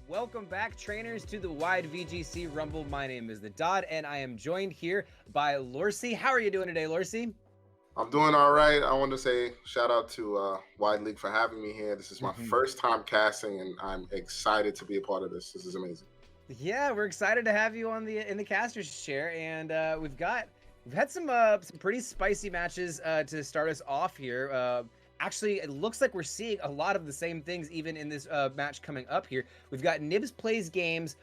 Welcome back, trainers, to the Wide VGC Rumble. My name is the Dodd, and I am joined here by Lorcy. How are you doing today, Lorcy? I'm doing all right. I want to say shout out to Wide League for having me here. This is my first time casting, and I'm excited to be a part of this. This is amazing. Yeah, we're excited to have you on in the caster's chair, and we've had some pretty spicy matches to start us off here. Actually, it looks like we're seeing a lot of the same things even in this match coming up here. We've got NibbsPlaysGames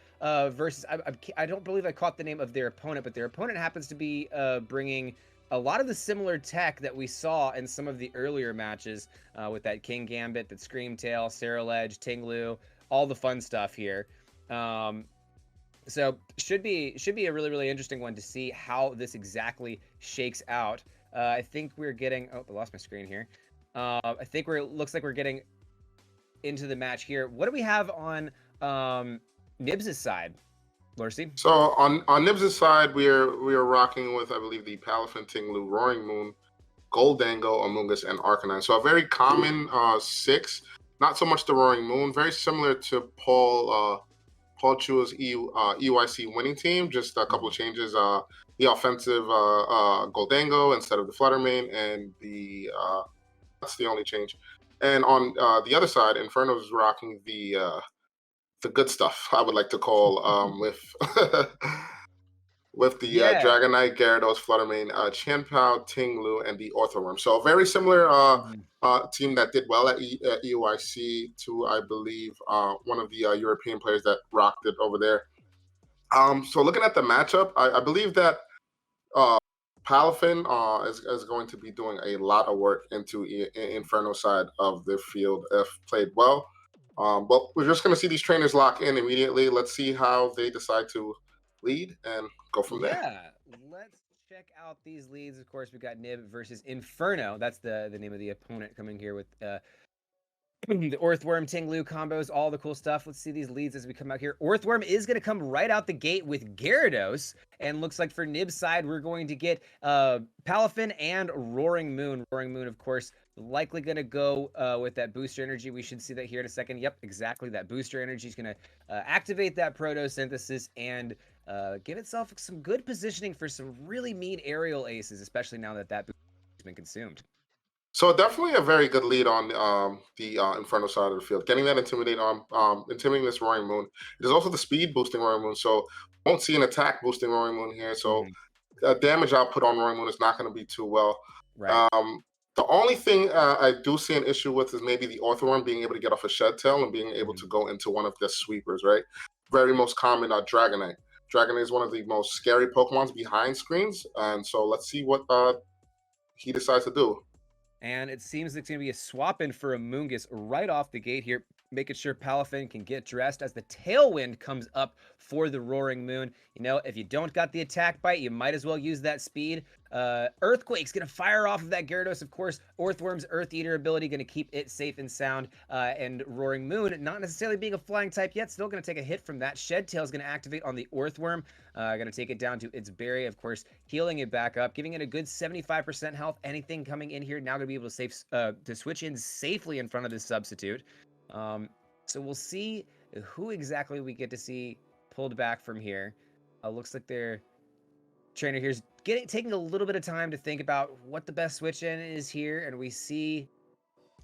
versus, I don't believe I caught the name of their opponent, but their opponent happens to be bringing a lot of the similar tech that we saw in some of the earlier matches with that King Gambit, that Screamtail, Scarlet, Tinglu, all the fun stuff here. So should be a really interesting one to see how this exactly shakes out. I think we're getting, oh, I lost my screen here. I think looks like we're getting into the match here. What do we have on Nibbs' side, Lorcy? So on Nibbs' side, we are rocking with, I believe, the Palafin, Tinglu, Roaring Moon, Goldango, Amoonguss, and Arcanine. So a very common 6. Not so much the Roaring Moon. Very similar to Paul Chua's EYC winning team. Just a couple of changes. The offensive Goldango instead of the Fluttermane, and that's the only change. And on the other side, Inferno's rocking the good stuff, I would like to call, with the Dragonite, Gyarados, Fluttermane, Chien-Pao, Tinglu, and the Orthworm. So a very similar team that did well at EYC to, I believe, one of the European players that rocked it over there. So looking at the matchup, I believe that Palafin is going to be doing a lot of work into Inferno side of the field if played well. But we're just going to see these trainers lock in immediately. Let's see how they decide to lead and go from there. Yeah, let's check out these leads. Of course, we've got Nib versus Inferno. That's the name of the opponent coming here with the Orthworm, Tinglu combos, all the cool stuff. Let's see these leads as we come out here. Orthworm is going to come right out the gate with Gyarados. And looks like for Nib's side, we're going to get Palafin and Roaring Moon. Roaring Moon, of course, likely going to go with that booster energy. We should see that here in a second. Yep, exactly. That booster energy is going to activate that Protosynthesis and give itself some good positioning for some really mean aerial aces, especially now that booster has been consumed. So definitely a very good lead on the Inferno side of the field. Getting that intimidating this Roaring Moon. It is also the speed boosting Roaring Moon, so won't see an attack boosting Roaring Moon here. So damage output on Roaring Moon is not going to be too well. Right. The only thing I do see an issue with is maybe the Orthworm being able to get off a Shed Tail and being able to go into one of the sweepers, right? Very most common Dragonite. Dragonite is one of the most scary Pokemons behind screens, and so let's see what he decides to do. And it seems it's going to be a swap in for Amoonguss right off the gate here, making sure Palafin can get dressed as the Tailwind comes up for the Roaring Moon. You know, if you don't got the attack bite, you might as well use that speed. Earthquake's going to fire off of that Gyarados, of course. Orthworm's Earth Eater ability going to keep it safe and sound. And Roaring Moon, not necessarily being a flying type yet, still going to take a hit from that. Shed Tail is going to activate on the Orthworm. Going to take it down to its berry, of course, healing it back up, giving it a good 75% health. Anything coming in here now going to be able to switch in safely in front of this substitute. So we'll see who exactly we get to see pulled back from here. Looks like their trainer here's taking a little bit of time to think about what the best switch in is here, and we see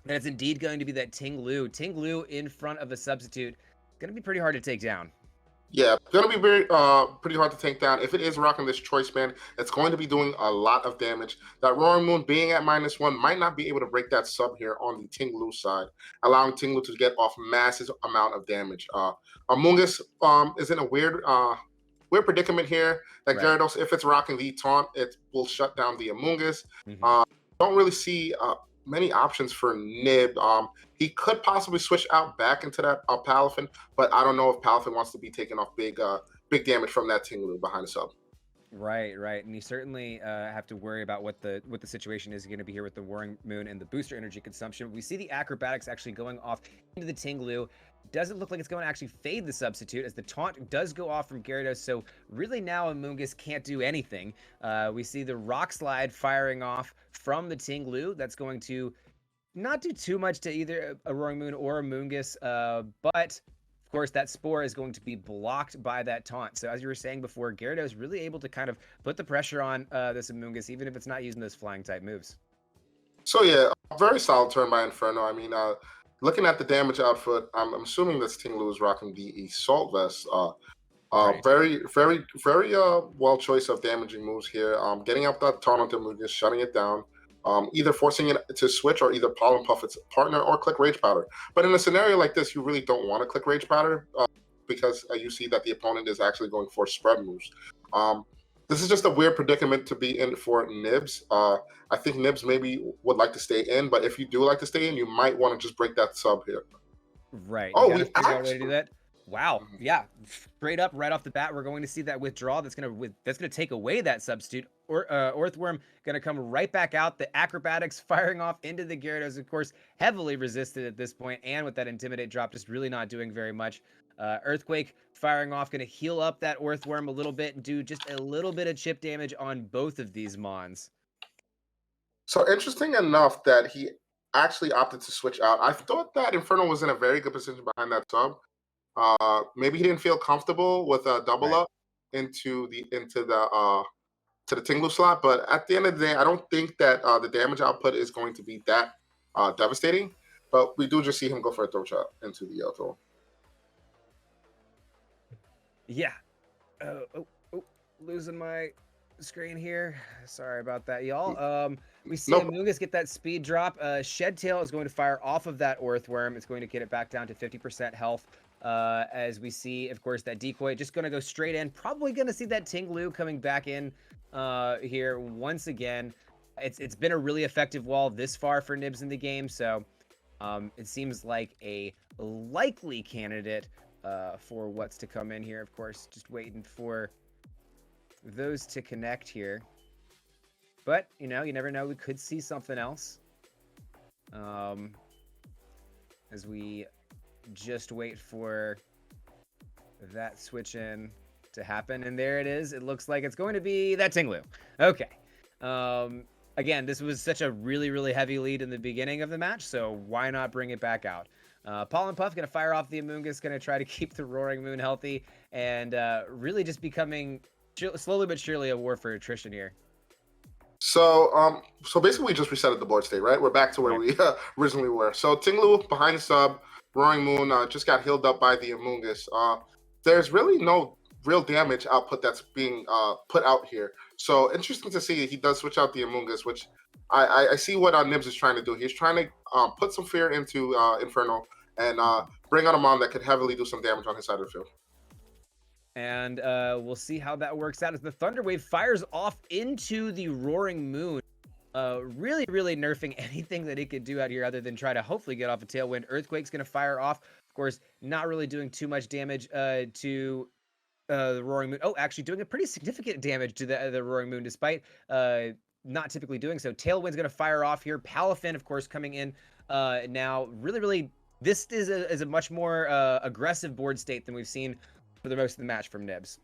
that it's indeed going to be that Tinglu. Tinglu in front of a substitute. Going to be pretty hard to take down. Yeah, going to be pretty hard to take down. If it is rocking this Choice Band, it's going to be doing a lot of damage. That Roaring Moon being at -1 might not be able to break that sub here on the Tinglu side, allowing Tinglu to get off massive amount of damage. Amoonguss is in a weird predicament here. That Gyarados, if it's rocking the taunt, it will shut down the Amoonguss. Don't really see many options for Nib. He could possibly switch out back into that Palafin, but I don't know if Palafin wants to be taking off big damage from that Tinglu behind the sub. Right, and you certainly have to worry about what the situation is going to be here with the Roaring Moon and the booster energy consumption. We see the acrobatics actually going off into the Tinglu. Doesn't look like it's going to actually fade the substitute, as the taunt does go off from Gyarados, so really now Amoonguss can't do anything. We see the Rock Slide firing off from the Tinglu. That's going to not do too much to either a Roaring Moon or Amoonguss, but Of course, that Spore is going to be blocked by that taunt. So as you were saying before, Gyarados is really able to kind of put the pressure on this Amoonguss, even if it's not using those flying type moves. So yeah, a very solid turn by Inferno. I mean, looking at the damage output, I'm assuming this Tinglu is rocking the Assault Vest. Right. Very, very, very well choice of damaging moves here. Getting up that taunt onto Amoonguss, shutting it down. Either forcing it to switch or either Pollen Puff its partner or click Rage Powder. But in a scenario like this, you really don't want to click Rage Powder because you see that the opponent is actually going for spread moves. This is just a weird predicament to be in for Nibbs. I think Nibbs maybe would like to stay in, but if you do like to stay in, you might want to just break that sub here. Right. Oh, You gotta we figure out a way to actually... do that. Wow. Yeah. Straight up, right off the bat, we're going to see that withdrawal that's gonna take away that substitute. Or Earthworm gonna come right back out. The acrobatics firing off into the Gyarados, of course, heavily resisted at this point, and with that Intimidate drop, just really not doing very much. Earthquake firing off, gonna heal up that Earthworm a little bit and do just a little bit of chip damage on both of these Mons. So interesting enough that he actually opted to switch out. I thought that Inferno was in a very good position behind that sub. Maybe he didn't feel comfortable with a double up into the to the Tinglu slot, but at the end of the day, I don't think that the damage output is going to be that devastating. But we do just see him go for a throw shot into the throw. Yeah. Losing my screen here. Sorry about that, y'all. We see Amoonguss get that speed drop. Shed Tail is going to fire off of that Earthworm. It's going to get it back down to 50% health. As we see, of course, that decoy just going to go straight in. Probably going to see that Tinglu coming back in here once again. It's been a really effective wall this far for Nibbs in the game, so it seems like a likely candidate for what's to come in here. Of course, just waiting for those to connect here. But, you know, you never know. We could see something else. As we just wait for that switch in to happen. And there it is. It looks like it's going to be that Tinglu. Okay. Again, this was such a really, really heavy lead in the beginning of the match, so why not bring it back out? Pollen Puff going to fire off the Amoonguss, going to try to keep the Roaring Moon healthy, and really just becoming slowly but surely a war for attrition here. So, so basically we just resetted the board state, right? We're back to where we originally were. So Tinglu behind the sub, Roaring Moon just got healed up by the Amoonguss. There's really no real damage output that's being put out here. So interesting to see he does switch out the Amoonguss, which I see what Nibbs is trying to do. He's trying to put some fear into Inferno and bring on a Mon that could heavily do some damage on his side of the field. And we'll see how that works out as the Thunder Wave fires off into the Roaring Moon. Really, really nerfing anything that it could do out here other than try to hopefully get off a Tailwind. Earthquake's going to fire off. Of course, not really doing too much damage to the Roaring Moon. Oh, actually doing a pretty significant damage to the Roaring Moon despite not typically doing so. Tailwind's going to fire off here. Palafin, of course, coming in now. Really, really, this is a much more aggressive board state than we've seen for the most of the match from Nibbs.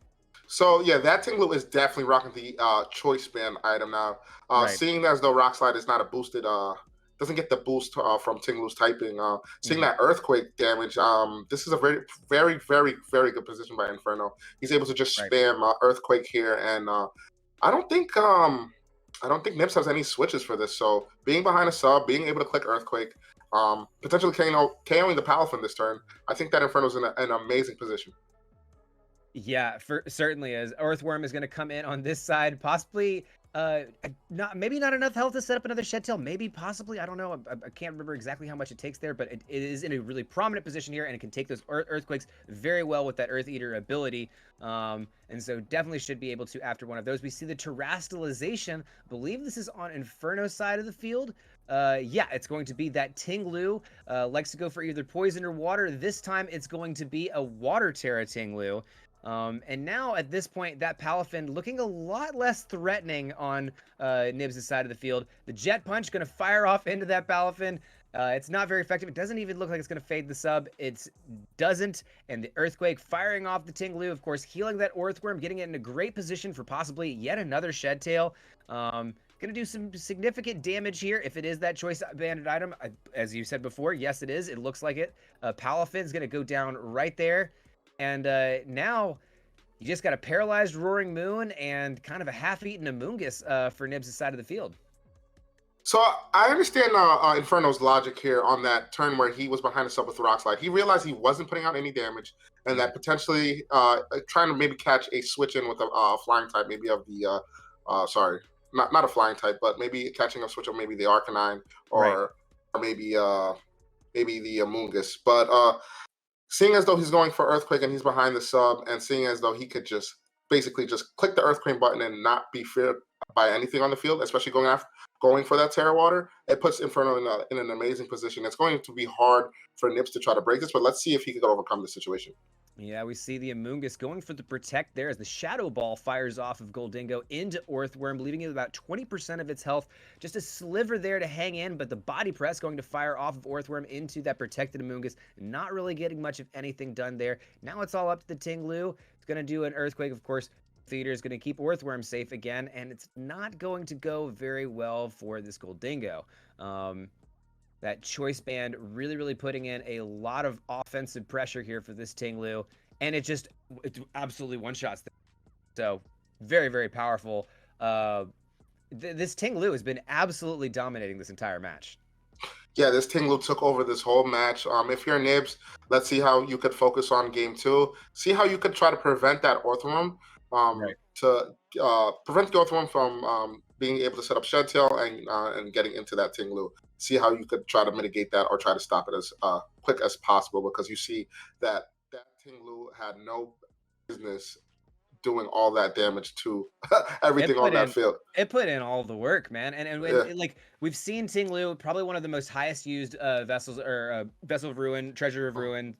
So yeah, that Tinglu is definitely rocking the choice band item now. Seeing as though Rock Slide is not a boosted, doesn't get the boost from Tinglu's typing. Seeing that Earthquake damage, this is a very, very, very, very good position by Inferno. He's able to just spam Earthquake here, and I don't think Nibbs has any switches for this. So being behind a sub, being able to click Earthquake, potentially KOing the Palafin this turn, I think that Inferno's in an amazing position. Yeah, certainly is. Earthworm is going to come in on this side, possibly maybe not enough health to set up another Shed Tail. Maybe, possibly, I don't know. I can't remember exactly how much it takes there, but it is in a really prominent position here, and it can take those Earthquakes very well with that Earth Eater ability. And so definitely should be able to after one of those. We see the Terastallization. I believe this is on Inferno's side of the field. Yeah, it's going to be that Tinglu. Likes to go for either poison or water. This time it's going to be a Water Terra Tinglu. And now at this point, that Palafin looking a lot less threatening on Nibbs' side of the field. The Jet Punch going to fire off into that Palafin. It's not very effective. It doesn't even look like it's going to fade the sub. It doesn't. And the Earthquake firing off the Tinglu, of course, healing that Earthworm, getting it in a great position for possibly yet another Shed Tail. Going to do some significant damage here if it is that choice banded item. As you said before, yes, it is. It looks like it. Palafin's going to go down right there. And now you just got a paralyzed Roaring Moon and kind of a half-eaten Amoonguss for Nibbs' side of the field. So I understand Inferno's logic here on that turn where he was behind the sub with Rock Slide. He realized he wasn't putting out any damage, and that potentially trying to maybe catch a switch in with a flying type, maybe of the sorry, not a flying type, but maybe catching a switch of maybe the Arcanine or maybe the Amoonguss. But seeing as though he's going for Earthquake and he's behind the sub, and seeing as though he could just basically just click the Earthquake button and not be feared by anything on the field, especially going for that Terra Water, it puts Inferno in an amazing position. It's going to be hard for Nibbs to try to break this, but let's see if he can overcome the situation. Yeah, we see the Amoonguss going for the Protect there as the Shadow Ball fires off of Goldingo into Earthworm, leaving it about 20% of its health. Just a sliver there to hang in, but the Body Press going to fire off of Earthworm into that protected Amoonguss. Not really getting much of anything done there. Now it's all up to the Tinglu. It's going to do an Earthquake, of course. Theater is going to keep Earthworm safe again, and it's not going to go very well for this Goldingo. That Choice Band really putting in a lot of offensive pressure here for this Tinglu, and it absolutely one-shots them. So very powerful. This Tinglu has been absolutely dominating this entire match. Yeah, this Tinglu took over this whole match. If you're Nibbs, let's see how you could focus on game 2. See how you could try to prevent that Earthworm. To prevent the Earthworm from being able to set up Shed Tail and getting into that Tinglu. See how you could try to mitigate that or try to stop it as quick as possible, because you see that Tinglu had no business doing all that damage to everything on that field. It put in all the work, man. And like we've seen Tinglu, probably one of the most highest used Vessel of Ruin, Treasure of Ruin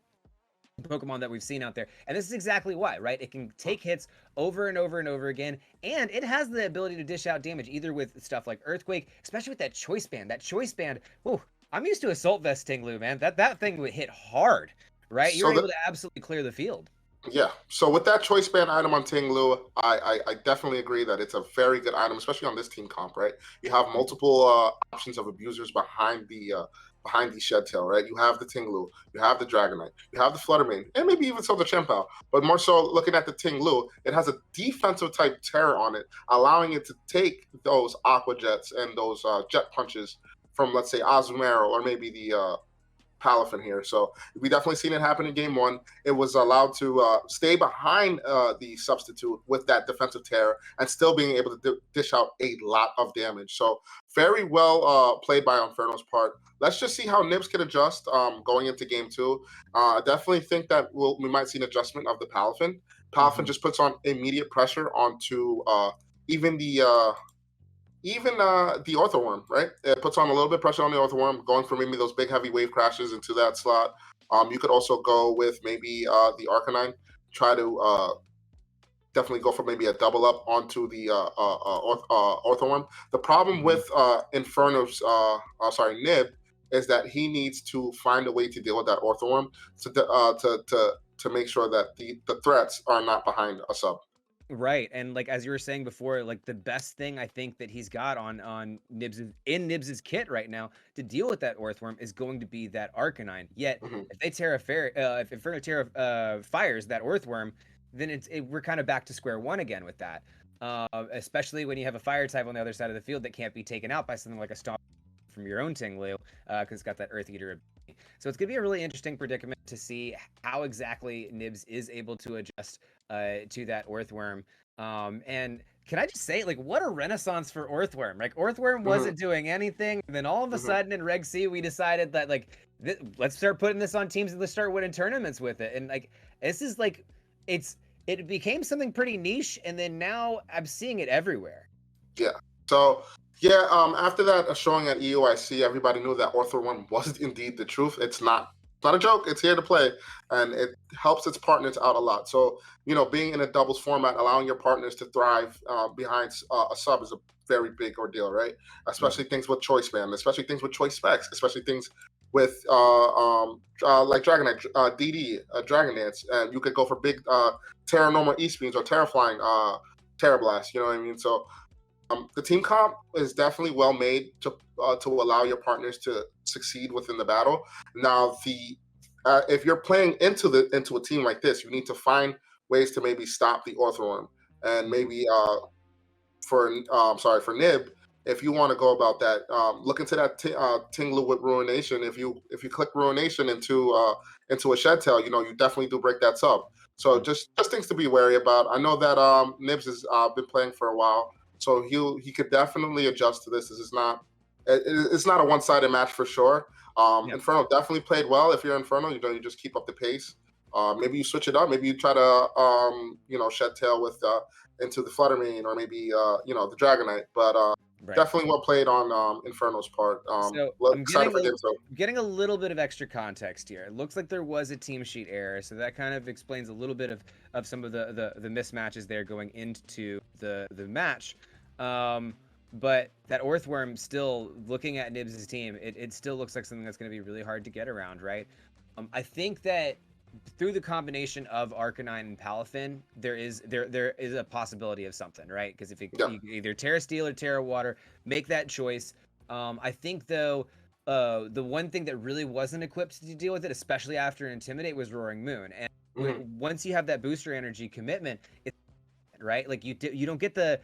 Pokemon that we've seen out there. And this is exactly why, right? It can take hits over and over and over again, and it has the ability to dish out damage either with stuff like Earthquake, especially with that Choice Band. That Choice Band, whew, I'm used to Assault Vest Tinglu, man. That thing would hit hard, right? You're able to absolutely clear the field. Yeah, so with that Choice Band item on Tinglu, I definitely agree that it's a very good item, especially on this team comp, right? You have multiple options of abusers behind the Shed Tail, right? You have the Tinglu, you have the Dragonite, you have the Fluttermane, and maybe even so the Chempao. But more so, looking at the Tinglu, it has a defensive type Terror on it, allowing it to take those Aqua Jets and those Jet Punches from, let's say, Azumarill or maybe the Palafin here. So we definitely seen it happen in game 1. It was allowed to stay behind the substitute with that defensive Terror and still being able to dish out a lot of damage. So very well played by Inferno's part. Let's just see how Nibbs can adjust going into game 2. I definitely think that we might see an adjustment of the Palafin. Palafin just puts on immediate pressure onto even the Orthworm, right? It puts on a little bit of pressure on the Orthworm, going for maybe those big heavy wave crashes into that slot. You could also go with maybe the Arcanine, try to definitely go for maybe a double up onto the Orthworm. The problem with Inferno's, Nib, is that he needs to find a way to deal with that Orthworm to make sure that the threats are not behind a sub. Right, and like as you were saying before, like the best thing I think that he's got on Nibbs's kit right now to deal with that Earthworm is going to be that Arcanine. Yet if they if Inferno Terra fires that Earthworm, then we're kind of back to square one again with that. Especially when you have a fire type on the other side of the field that can't be taken out by something like a Stomp from your own Tinglu, because it's got that Earth Eater ability. So it's gonna be a really interesting predicament to see how exactly Nibbs is able to adjust to that Earthworm. And can I just say, like, what a renaissance for Earthworm. Like, Earthworm wasn't doing anything, and then all of a sudden in Reg C we decided that, like, let's start putting this on teams and let's start winning tournaments with it. And like, this is like, it became something pretty niche, and then now I'm seeing it everywhere. Yeah. So yeah, after that showing at EUIC, everybody knew that Earthworm was indeed the truth. It's not a joke. It's here to play, and it helps its partners out a lot. So, being in a doubles format, allowing your partners to thrive behind a sub is a very big ordeal, right? Especially things with Choice Band, especially things with Choice Specs, especially things with like Dragonite, DD, Dragon Dance. You could go for big Terra Normal E-Spins or Terra Flying, Terra Blast, you know what I mean? So The team comp is definitely well made to allow your partners to succeed within the battle. Now, the if you're playing into a team like this, you need to find ways to maybe stop the Orthworm, and Mhm. maybe for Nib, if you want to go about that, look into that Tinglu with Ruination. If you click Ruination into a Shed Tail, you definitely do break that sub. So Mhm. just things to be wary about. I know that Nibs has been playing for a while, so he could definitely adjust to this. This is not it's not a one sided match for sure. Yeah. Inferno definitely played well. If you're Inferno, you just keep up the pace. Maybe you switch it up. Maybe you try to Shed Tail with into the Fluttermane, or maybe the Dragonite. But Right. definitely well played on Inferno's part. So I'm Excited getting for game two. getting a little bit of extra context here. It looks like there was a team sheet error, so that kind of explains a little bit of some of the mismatches there going into the match. Um, but that Earthworm, still looking at Nibs' team, it still looks like something that's going to be really hard to get around, right? I think that through the combination of Arcanine and Palafin, there is a possibility of something, right? Because if Yeah. you either Terra Steel or Terra Water, make that choice. I think though, the one thing that really wasn't equipped to deal with it, especially after Intimidate, was Roaring Moon. And Hmm. once you have that booster energy commitment, it's right. Like you don't get the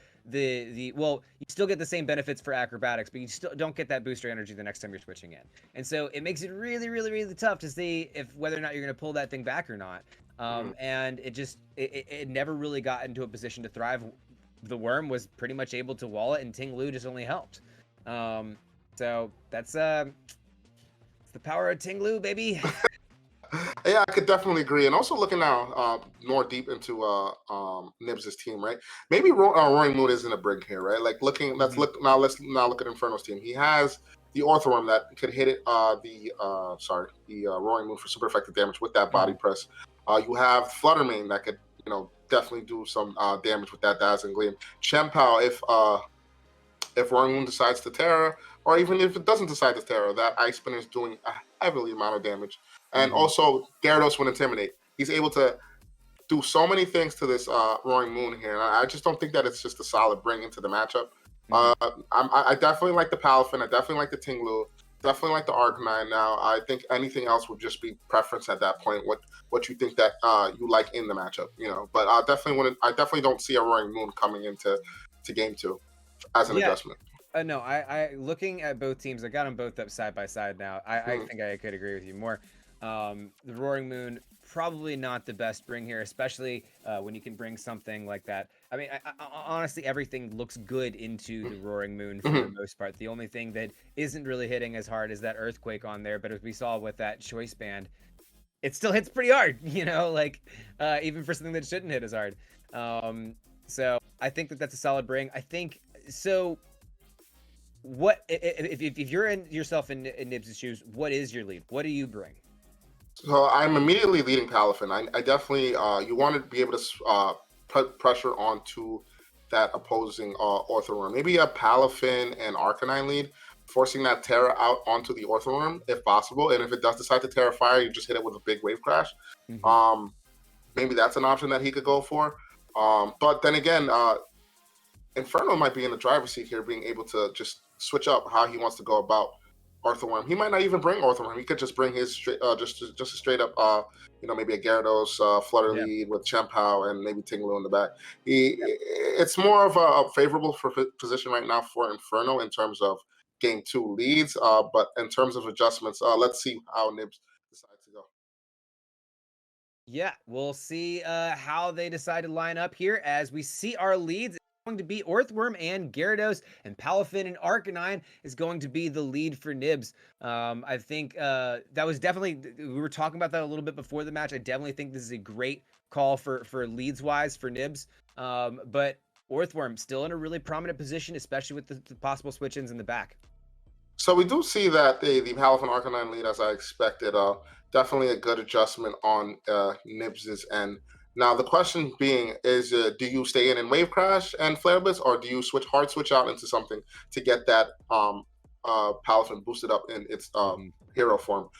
well, you still get the same benefits for acrobatics, but you still don't get that booster energy the next time you're switching in. And so it makes it really, really, really tough to see if whether or not you're going to pull that thing back or not. Hmm. And it never really got into a position to thrive. The worm was pretty much able to wall it, and Ting Lu just only helped. So that's it's the power of Ting Lu, baby. Yeah, I could definitely agree. And also looking now more deep into Nibs' team, right? Maybe Roaring Moon isn't a brig here, right? Like looking, Mhm. let's now look at Inferno's team. He has the Orthworm that could hit it. The Roaring Moon for super effective damage with that body Mhm. press. You have Fluttermane that could definitely do some damage with that Dazzling Gleam. Chempao, if Roaring Moon decides to Terra, or even if it doesn't decide to Terra, that Ice Spinner is doing a heavily amount of damage. And Mhm. also, Gyarados would Intimidate. He's able to do so many things to this Roaring Moon here. And I just don't think that it's just a solid bring into the matchup. Mhm. I definitely like the Palafin. I definitely like the Tinglu. Definitely like the Arcanine. Now, I think anything else would just be preference at that point. What you think that you like in the matchup, But I definitely don't see a Roaring Moon coming into game two as an Yeah. adjustment. No, I looking at both teams, I got them both up side by side now. I Mhm. think I could agree with you more. The Roaring Moon, probably not the best bring here, especially when you can bring something like that. I mean, honestly, everything looks good into the Roaring Moon for the Mhm. most part. The only thing that isn't really hitting as hard is that Earthquake on there. But as we saw with that Choice Band, it still hits pretty hard, like even for something that shouldn't hit as hard. Um, so I think that that's a solid bring. I think so. What if you're in yourself in Nibs' shoes? What is your lead? What do you bring? So I'm immediately leading Palafin. I definitely you want to be able to put pressure onto that opposing Orthworm. Maybe a Palafin and Arcanine lead, forcing that Terra out onto the Orthworm if possible. And if it does decide to Terra Fire, you just hit it with a big Wave Crash. Hmm. Um, Maybe that's an option that he could go for. But then again, Inferno might be in the driver's seat here, being able to just switch up how he wants to go about Orthworm. He might not even bring Orthworm. He could just bring his just a straight up, maybe a Gyarados Flutter Yeah. lead with Chempao and maybe Tinglu in the back. It's more of a favorable position right now for Inferno in terms of game two leads. But in terms of adjustments, let's see how Nibs decides to go. Yeah, we'll see how they decide to line up here as we see our leads. It's going to be Orthworm and Gyarados, and Palafin and Arcanine is going to be the lead for Nibs. I think that was definitely, we were talking about that a little bit before the match. I definitely think this is a great call for leads wise for Nibs. But Orthworm still in a really prominent position, especially with the possible switch ins in the back. So we do see that the Palafin Arcanine lead, as I expected, definitely a good adjustment on Nibs's end. Now the question being is, do you stay in Wave Crash and Flare Blitz, or do you hard switch out into something to get that Palafin boosted up in its Mhm. hero form?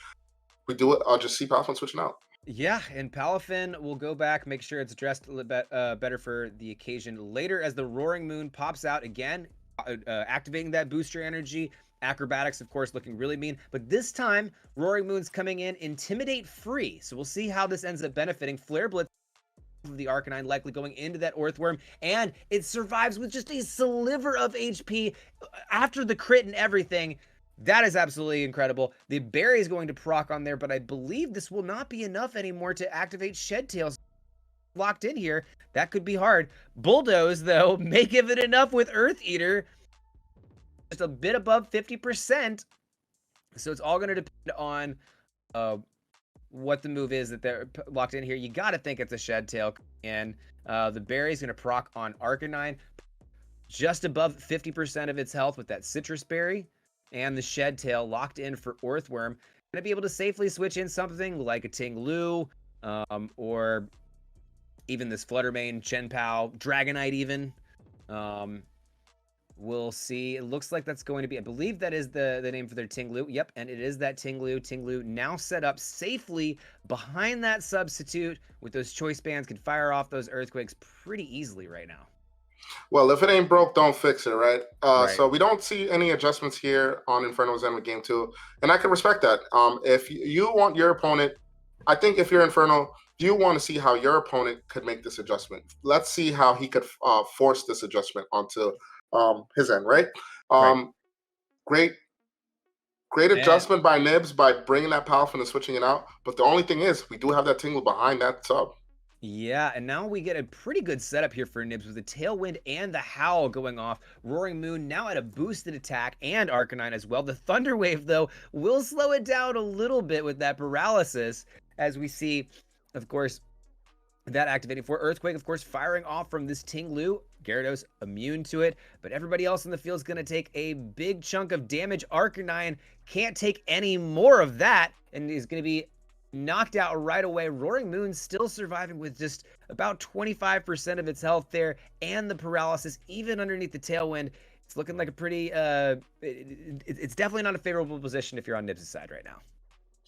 We do it. I'll just see Palafin switching out. Yeah, and Palafin will go back, make sure it's dressed a little bit better for the occasion later as the Roaring Moon pops out again, activating that booster energy. Acrobatics, of course, looking really mean, but this time Roaring Moon's coming in Intimidate free. So we'll see how this ends up benefiting. Flare Blitz of the Arcanine likely going into that Earthworm, and it survives with just a sliver of HP after the crit and everything. That is absolutely incredible. The berry is going to proc on there, but I believe this will not be enough anymore to activate Shed Tails. Locked in here, that could be hard. Bulldoze, though, may give it enough with Earth Eater. Just a bit above 50%. So it's all going to depend on what the move is that they're locked in here. You got to think it's a Shed Tail. And the berry's going to proc on Arcanine. Just above 50% of its health with that Citrus Berry. And the Shed Tail locked in for Earthworm. Going to be able to safely switch in something like a Ting-Lu, or even this Fluttermane, Chien-Pao, Dragonite even. We'll see. It looks like that's going to be, I believe that is the name for their Ting-Lu. Yep, and it is that Ting-Lu. Ting-Lu now set up safely behind that substitute with those choice bands, can fire off those Earthquakes pretty easily right now. Well, if it ain't broke, don't fix it, right? Right. So we don't see any adjustments here on Inferno's end with game two, and I can respect that. If you want your opponent, I think if you're Inferno, you want to see how your opponent could make this adjustment. Let's see how he could force this adjustment onto his end, right? Right. Great, great And adjustment by Nibs by bringing that Palafin and switching it out. But the only thing is, we do have that Tingle behind that sub. yeah, and now we get a pretty good setup here for Nibs with the Tailwind and the Howl going off. Roaring Moon now at a boosted attack and Arcanine as well. The Thunder Wave, though, will slow it down a little bit with that paralysis as we see, of course, that activating for Earthquake, of course, firing off from this Ting-Lu. Gyarados immune to it, but everybody else in the field is going to take a big chunk of damage. Arcanine can't take any more of that and is going to be knocked out right away. Roaring Moon still surviving with just about 25% of its health there, and the paralysis even underneath the Tailwind. It's looking like a pretty it's definitely not a favorable position if you're on Nibs' side right now.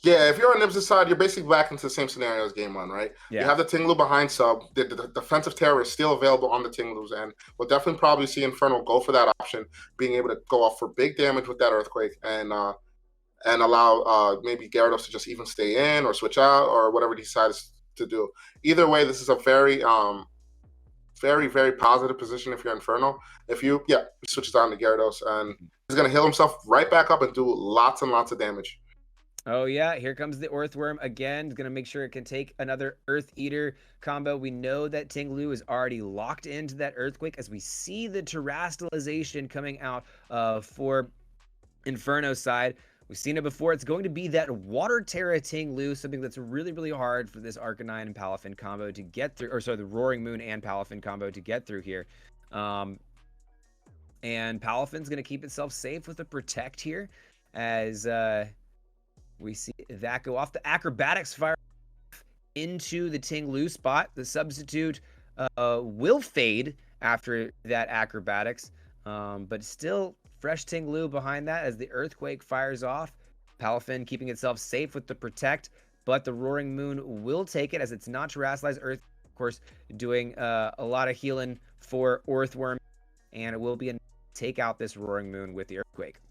Yeah, if you're on Nibs' side, you're basically back into the same scenario as game one, right? You Yeah. have the Tinglu behind sub. The defensive terror is still available on the Tinglu's end. We'll definitely probably see Inferno go for that option, being able to go off for big damage with that Earthquake and allow maybe Gyarados to just even stay in or switch out or whatever he decides to do. Either way, this is a very very positive position if you're Inferno. If you switches down to Gyarados and he's gonna heal himself right back up and do lots and lots of damage. Oh yeah, here comes the Earthworm again. Gonna make sure it can take another Earth Eater combo. We know that Ting-Lu is already locked into that Earthquake as we see the terastallization coming out for Inferno side. We've seen it before. It's going to be that Water Terra Ting-Lu, something that's really hard for this Arcanine and Palafin combo to get through, or sorry, the Roaring Moon and Palafin combo to get through here. And Palafin's gonna keep itself safe with a Protect here as we see that go off. The Acrobatics fire into the Ting-Lu spot. The substitute will fade after that Acrobatics, but still fresh Ting-Lu behind that as the Earthquake fires off. Palafin keeping itself safe with the Protect, but the Roaring Moon will take it as it's not Terastallized Earth, of course, doing a lot of healing for Earthworm, and it will be a take out this Roaring Moon with the Earthquake.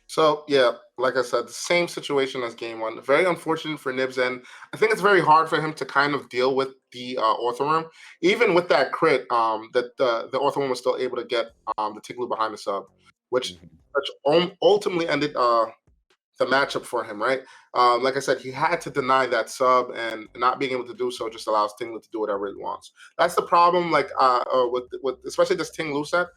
So yeah, like I said, the same situation as game one. Very unfortunate for Nibs, and I think it's very hard for him to kind of deal with the Orthworm. Even with that crit, that the Orthworm was still able to get the Tiglu behind the sub, which, Mhm. ultimately ended the matchup for him, right? Like I said, he had to deny that sub, and not being able to do so just allows Tinglu to do whatever it wants. That's the problem, like with especially this Tinglu set.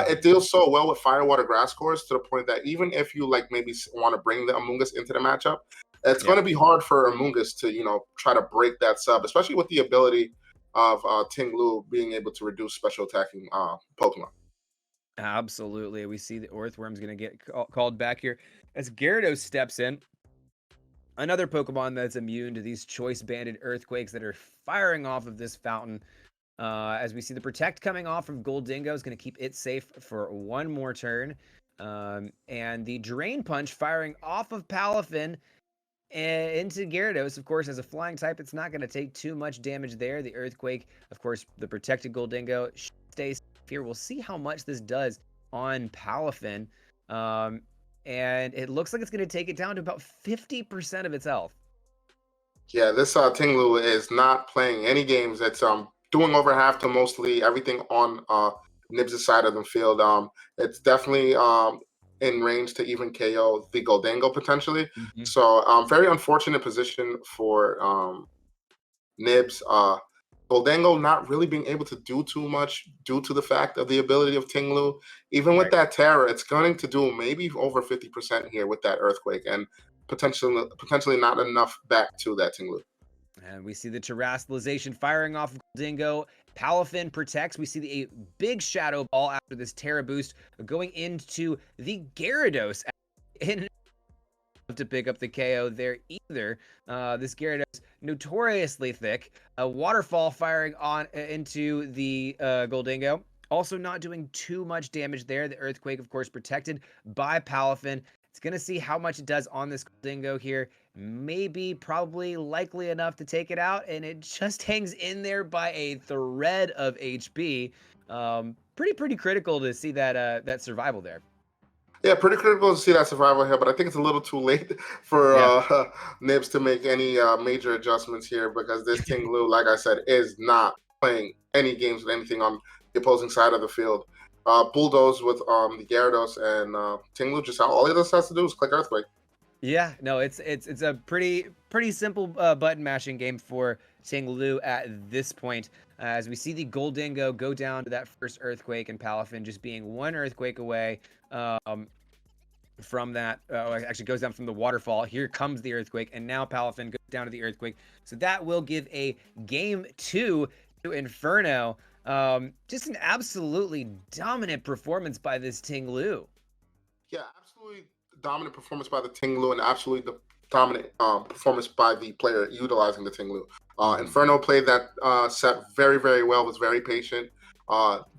It deals so well with Firewater Grass cores to the point that even if you like maybe want to bring the Amoonguss into the matchup, it's going Yep. to be hard for Amoonguss to try to break that sub, especially with the ability of Tinglu being able to reduce special attacking Pokemon. Absolutely. We see the Earthworm's going to get called back here as Gyarados steps in. Another Pokemon that's immune to these choice banded Earthquakes that are firing off of this fountain. As we see the Protect coming off from Goldingo is going to keep it safe for one more turn. And the Drain Punch firing off of Palafin into Gyarados, of course, as a flying type, it's not going to take too much damage there. The Earthquake, of course, the protected Goldingo stays here. We'll see how much this does on Palafin. And it looks like it's going to take it down to about 50% of its health. Yeah, this Tinglu is not playing any games. It's doing over half to mostly everything on Nibs' side of the field. It's definitely in range to even KO the Goldango potentially. Mhm. So very unfortunate position for Nibs. Goldango not really being able to do too much due to the fact of the ability of Tinglu. Even with Right. that Terror, it's going to do maybe over 50% here with that Earthquake, and potentially not enough back to that Tinglu. And we see the Terastallization firing off of Goldingo. Palafin protects. We see a big Shadow Ball after this Terra boost going into the Gyarados. In to pick up the KO there either. This Gyarados notoriously thick. A Waterfall firing on into the Goldingo. Also not doing too much damage there. The Earthquake, of course, protected by Palafin. It's going to see how much it does on this Goldingo here. Maybe, probably, likely enough to take it out. And it just hangs in there by a thread of HP. Pretty critical to see that survival there. Yeah, pretty critical to see that survival here, but I think it's a little too late for Yeah. Nibs to make any major adjustments here because this Tinglu, like I said, is not playing any games with anything on the opposing side of the field. Bulldoze with the Gyarados and Tinglu, just all he just has to do is click Earthquake. Yeah, no, it's a pretty simple button mashing game for Tinglu at this point. As we see the Goldingo go down to that first Earthquake, and Palafin just being one Earthquake away from that. Actually goes down from the Waterfall. Here comes the Earthquake, and now Palafin goes down to the Earthquake. So that will give a game 2 to Inferno. Just an absolutely dominant performance by this Tinglu. Yeah, absolutely dominant performance by the Tinglu and absolutely the dominant performance by the player utilizing the Tinglu. Inferno played that set very, very well, was very patient.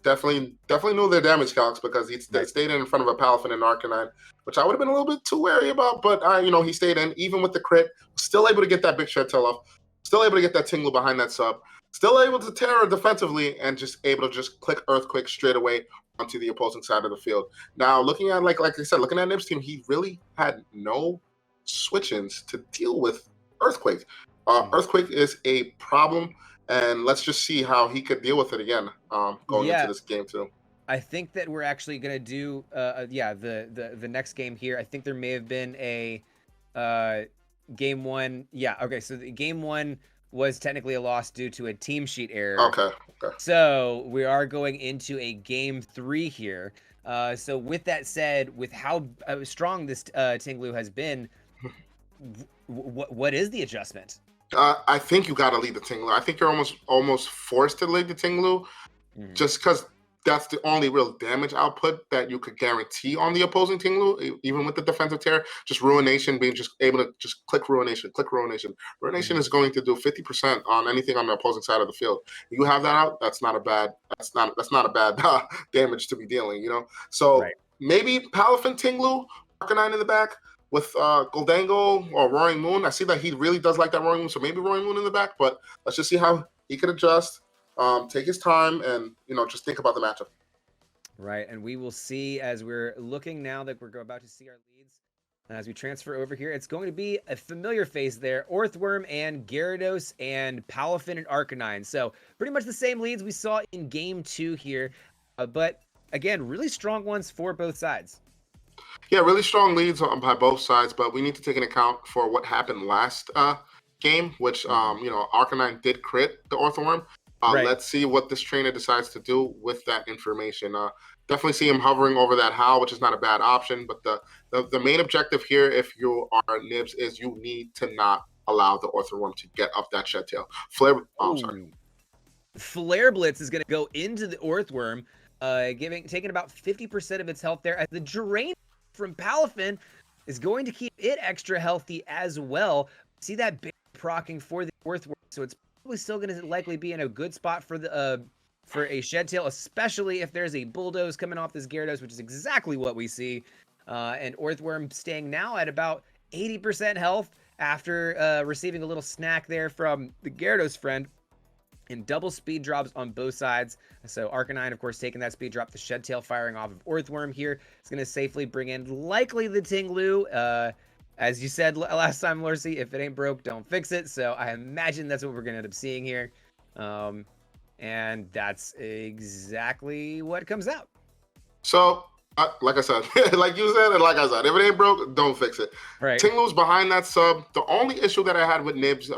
Definitely knew their damage calcs because he Right. stayed in front of a Palafin and Arcanine, which I would have been a little bit too wary about, but he stayed in, even with the crit, still able to get that big shed tail off, still able to get that Tinglu behind that sub, still able to Terra defensively, and just able to just click Earthquake straight away onto the opposing side of the field. Now, looking at like I said, looking at Nibs' team, he really had no switch-ins to deal with Earthquake. Earthquake is a problem, and let's just see how he could deal with it again going into this game too. I think that we're actually gonna do the next game here. I think there may have been a game 1. Yeah, okay, so the game 1 was technically a loss due to a team sheet error. Okay. So we are going into a game 3 here. So with that said, with how strong this Tinglu has been, what is the adjustment? I think you got to lead the Tinglu. I think you're almost forced to lead the Tinglu, just because that's the only real damage output that you could guarantee on the opposing Tinglu, even with the defensive tear. Just Ruination, being just able to just click Ruination. Ruination is going to do 50% on anything on the opposing side of the field. You have that out, that's not a bad damage to be dealing. So Right. maybe Palafin Tinglu, Arcanine in the back with Goldango or Roaring Moon. I see that he really does like that Roaring Moon, so maybe Roaring Moon in the back. But let's just see how he could adjust. Take his time and just think about the matchup. Right, and we will see as we're looking now that we're about to see our leads. As we transfer over here, it's going to be a familiar face there. Orthworm and Gyarados and Palafin and Arcanine. So pretty much the same leads we saw in game 2 here. But again, really strong ones for both sides. Yeah, really strong leads by both sides, but we need to take into account for what happened last game, which Arcanine did crit the Orthworm. Right. Let's see what this trainer decides to do with that information. Definitely see him hovering over that Howl, which is not a bad option. But the main objective here, if you are Nibs, is you need to not allow the Orthworm to get up that shed tail. Flare Blitz is going to go into the Orthworm, taking about 50% of its health there. As the Drain from Palafin is going to keep it extra healthy as well. See that big procking for the Orthworm, so it's probably still going to likely be in a good spot for the for a Shed Tail, especially if there's a Bulldoze coming off this Gyarados, which is exactly what we see. And Orthworm staying now at about 80% health. after receiving a little snack there from the Gyarados friend, and double speed drops on both sides. So Arcanine, of course, taking that speed drop. The Shed Tail firing off of Earthworm here. It's going to safely bring in likely the Tinglu. As you said last time, Lorcy, if it ain't broke, don't fix it. So I imagine that's what we're going to end up seeing here. And that's exactly what comes out. So, like I said, like you said, and like I said, if it ain't broke, don't fix it. Right. Tinglu's behind that sub. The only issue that I had with Nibbs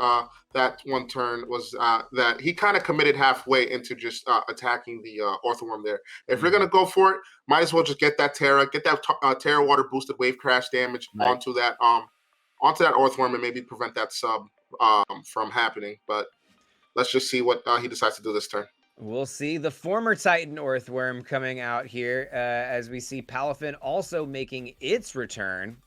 that one turn was that he kind of committed halfway into just attacking the Orthworm there. If you're going to go for it, might as well just get that Terra, get that Terra Water boosted wave crash damage onto that Orthworm and maybe prevent that sub from happening. But let's just see what he decides to do this turn. We'll see the former Titan Earthworm coming out here as we see Palafin also making its return.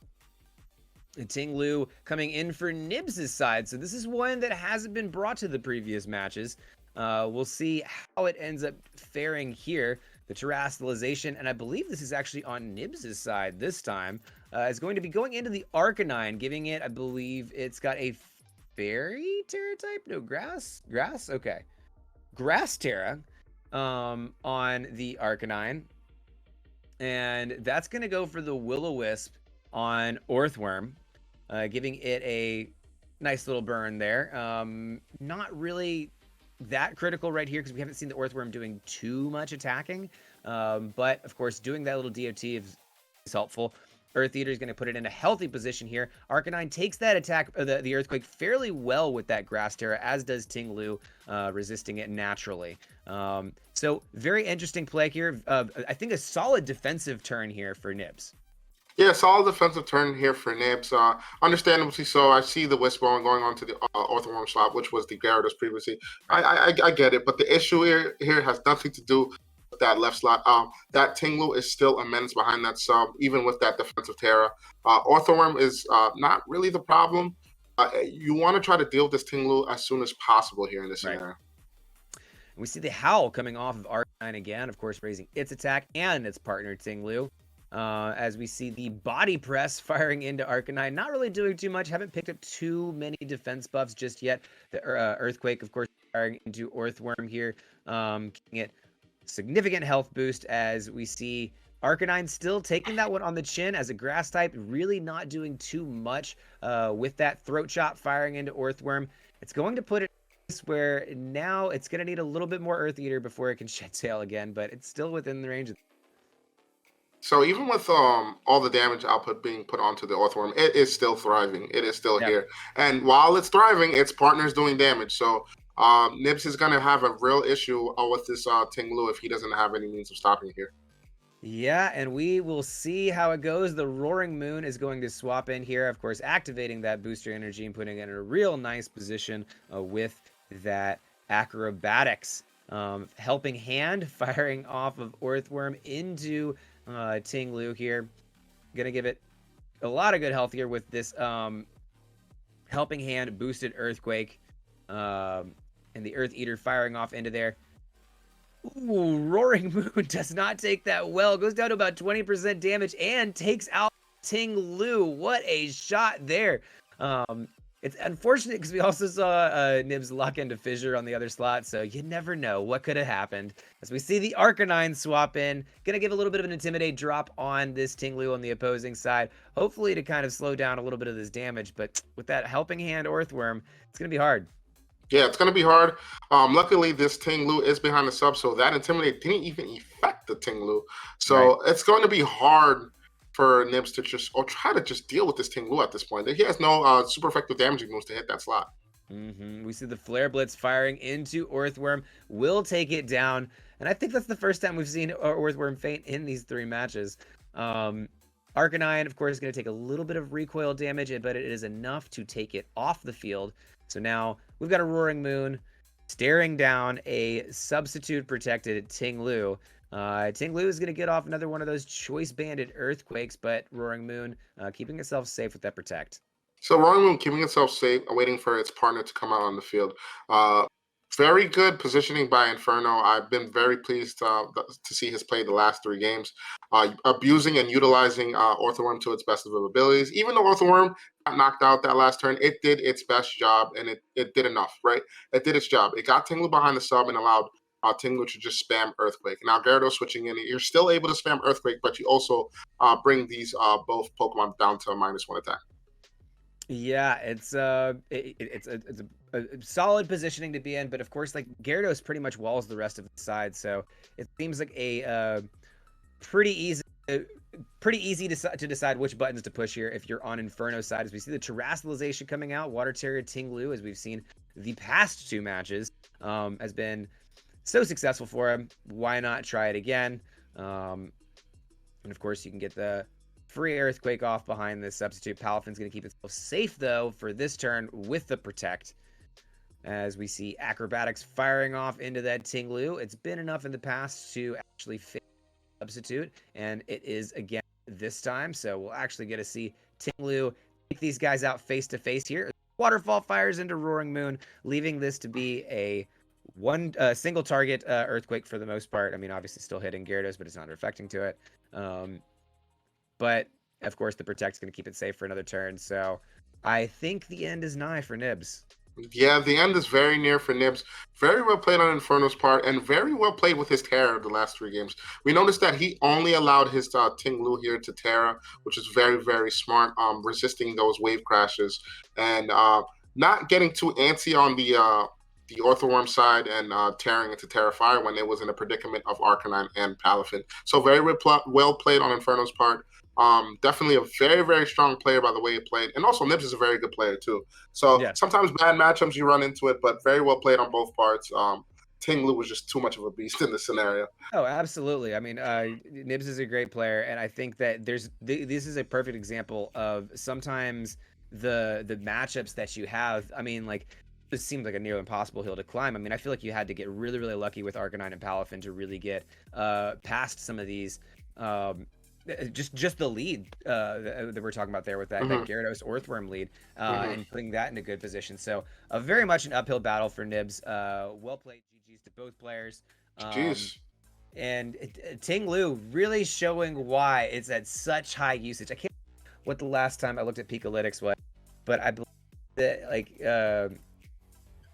And Tinglu coming in for Nibbs' side. So this is one that hasn't been brought to the previous matches. We'll see how it ends up faring here. The Terastallization, and I believe this is actually on Nibbs' side this time, is going to be going into the Arcanine, giving it, I believe it's got a Fairy Terra type? No, Grass? Grass? Okay. Grass Terra on the Arcanine, and that's going to go for the Will-O-Wisp on Earthworm, giving it a nice little burn there. Not really that critical right here because we haven't seen the Earthworm doing too much attacking, but of course doing that little DOT is helpful. Earth Eater is going to put it in a healthy position here. Arcanine takes that attack, the Earthquake, fairly well with that Grass Terra, as does Tinglu, resisting it naturally. So very interesting play here. I think a solid defensive turn here for Nibbs. Yeah, solid defensive turn here for Nibbs. Understandably so. I see the Wishbone going on to the Orthworm slot, which was the Gyarados previously. I get it, but the issue here has nothing to do that left slot. That Tinglu is still a menace behind that sub, even with that defensive Terra. Orthworm is not really the problem. You want to try to deal with this Tinglu as soon as possible here in this scenario. We see the Howl coming off of Arcanine again, of course, raising its attack and its partner Tinglu. As we see the Body Press firing into Arcanine, not really doing too much. Haven't picked up too many defense buffs just yet. The Earthquake, of course, firing into Earthworm here, giving it significant health boost as we see Arcanine still taking that one on the chin as a grass type, really not doing too much with that Throat Chop firing into Earthworm. It's going to put it where now it's going to need a little bit more Earth Eater before it can Shed Tail again, but it's still within the range. So even with all the damage output being put onto the Earthworm, it is still thriving. It is still here. And while it's thriving, its partner's doing damage. So Nibbs is going to have a real issue with this Tinglu if he doesn't have any means of stopping it here. Yeah, and we will see how it goes. The Roaring Moon is going to swap in here, of course, activating that booster energy and putting it in a real nice position with that Acrobatics. Helping Hand firing off of Earthworm into Tinglu here. Gonna give it a lot of good health here with this Helping Hand boosted Earthquake. And the Earth Eater firing off into there. Ooh, Roaring Moon does not take that well. Goes down to about 20% damage and takes out Tinglu. What a shot there. It's unfortunate because we also saw Nibbs lock into Fissure on the other slot, so you never know what could have happened. As we see the Arcanine swap in, gonna give a little bit of an Intimidate drop on this Tinglu on the opposing side, hopefully to kind of slow down a little bit of this damage, but with that Helping Hand Earthworm, it's gonna be hard. Yeah, it's going to be hard. Luckily, this Tinglu is behind the sub, so that Intimidate didn't even affect the Tinglu. So it's going to be hard for Nibbs to just, or try to just deal with this Tinglu at this point. He has no super effective damaging moves to hit that slot. We see the Flare Blitz firing into Earthworm. Will take it down. And I think that's the first time we've seen Earthworm faint in these 3 matches. Arcanine, of course, is going to take a little bit of recoil damage, but it is enough to take it off the field. So now we've got a Roaring Moon staring down a substitute protected Tinglu. Tinglu is going to get off another one of those choice banded Earthquakes, but Roaring Moon keeping itself safe with that protect. So Roaring Moon keeping itself safe, waiting for its partner to come out on the field. Very good positioning by Inferno. I've been very pleased to see his play the last 3 games, abusing and utilizing Orthworm to its best of abilities. Even though Orthworm got knocked out that last turn, it did its best job, and it did enough, right? It did its job. It got Tinglu behind the sub and allowed Tinglu to just spam Earthquake. Now Gyarados switching in, you're still able to spam Earthquake, but you also bring these both Pokemon down to a -1 attack. Yeah, it's a solid positioning to be in, but of course, like Gyarados pretty much walls the rest of the side, so it seems like a pretty easy to decide which buttons to push here if you're on Inferno side. As we see the Terastallization coming out, Water Terrier Tinglu, as we've seen the past 2 matches, has been so successful for him. Why not try it again? And of course, you can get the free Earthquake off behind this substitute. Palafin's going to keep itself safe, though, for this turn with the Protect. As we see Acrobatics firing off into that Tinglu. It's been enough in the past to actually face substitute, and it is again this time. So we'll actually get to see Tinglu take these guys out face-to-face here. Waterfall fires into Roaring Moon, leaving this to be a single target Earthquake for the most part. I mean, obviously still hitting Gyarados, but it's not affecting to it. But, of course, the Protect's going to keep it safe for another turn. So I think the end is nigh for Nibbs. Yeah, the end is very near for Nibbs. Very well played on Inferno's part, and very well played with his Terra the last 3 games. We noticed that he only allowed his Tinglu here to Terra, which is very, very smart, resisting those wave crashes, and not getting too antsy on the Orthworm side and tearing into Terrafire when it was in a predicament of Arcanine and Palafin. So very well played on Inferno's part. Definitely a very, very strong player by the way he played. And also Nibbs is a very good player too. So yeah, sometimes bad matchups you run into it, but very well played on both parts. Tinglu was just too much of a beast in this scenario. Oh, absolutely. I mean, Nibbs is a great player, and I think that this is a perfect example of sometimes the matchups that you have. I mean, like, this seems like a near impossible hill to climb. I mean, I feel like you had to get really, really lucky with Arcanine and Palafin to really get past some of these. Just the lead that we're talking about there with that Gyarados Orthworm lead and putting that in a good position. So very much an uphill battle for Nibbs. Well played, GG's to both players. And Tinglu really showing why it's at such high usage. I can't remember what the last time I looked at Peakalytics was, but I believe that like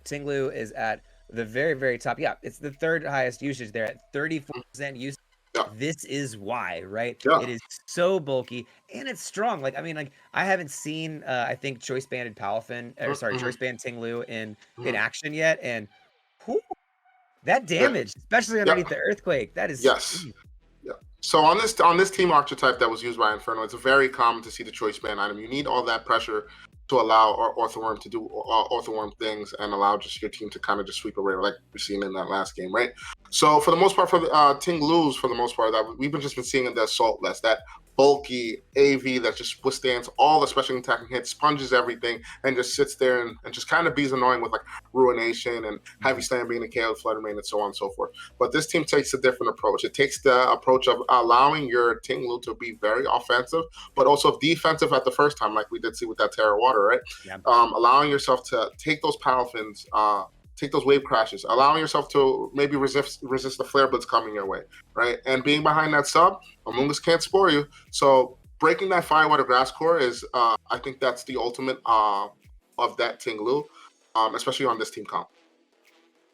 Tinglu is at the very, very top. Yeah, it's the 3rd highest usage there at 34% usage. Yeah. This is why, right? Yeah. It is so bulky and it's strong. Like, I mean, like I haven't seen, I think Choice Banded Palafin, or sorry, Choice Band Tinglu in action yet, and that damage, especially underneath the Earthquake, that is So on this team archetype that was used by Inferno, it's very common to see the Choice Band item. You need all that pressure to allow Orthworm to do Orthworm things and allow just your team to kind of just sweep away, like we've seen in that last game, right? So for the most part, for the Tinglu's, for the most part, that we've just been seeing in the Assault Vest, that bulky AV that just withstands all the special attacking hits, sponges everything, and just sits there and just kind of be annoying with like Ruination and Heavy Slam being a KO, Flutter Mane, and so on and so forth. But this team takes a different approach. It takes the approach of allowing your Tinglu to be very offensive, but also defensive at the first time, like we did see with that Terra Water, right? Yeah. Allowing yourself to take those Palafins, take those wave crashes, allowing yourself to maybe resist the Flare Blitz coming your way, right? And being behind that sub, Amoonguss can't spore you. So breaking that Firewater Grass Core is, I think that's the ultimate of that Tinglu, especially on this team comp.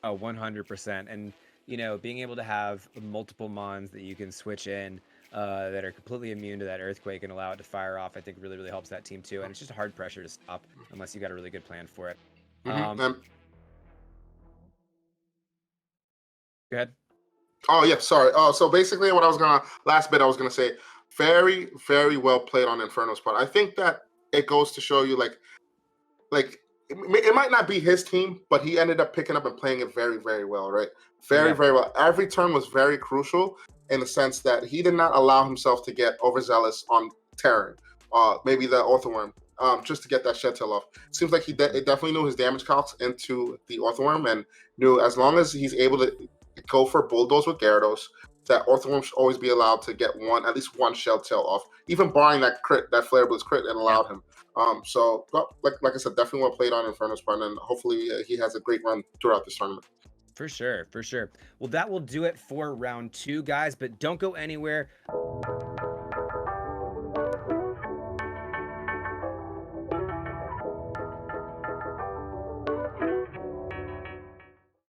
Oh, 100%. And, you know, being able to have multiple Mons that you can switch in that are completely immune to that Earthquake and allow it to fire off, I think really, really helps that team too. And it's just a hard pressure to stop unless you got a really good plan for it. Go ahead. Oh yeah, sorry. So basically, what I was gonna say, very, very well played on Inferno's part. I think that it goes to show you, like it might not be his team, but he ended up picking up and playing it very, very well, right? Very, very well. Every turn was very crucial in the sense that he did not allow himself to get overzealous on Terran, maybe the Orthworm, just to get that Shed Tail off. Seems like he definitely knew his damage calcs into the Orthworm and knew as long as he's able to go for Bulldoze with Gyarados, that Orthworm should always be allowed to get at least one shell tail off, even barring that crit, that Flare Blitz crit, and Yeah. allowed him. So like I said, definitely want to play it on Inferno Spawn, and hopefully he has a great run throughout this tournament. For sure, for sure. Well, that will do it for round 2, guys, but don't go anywhere.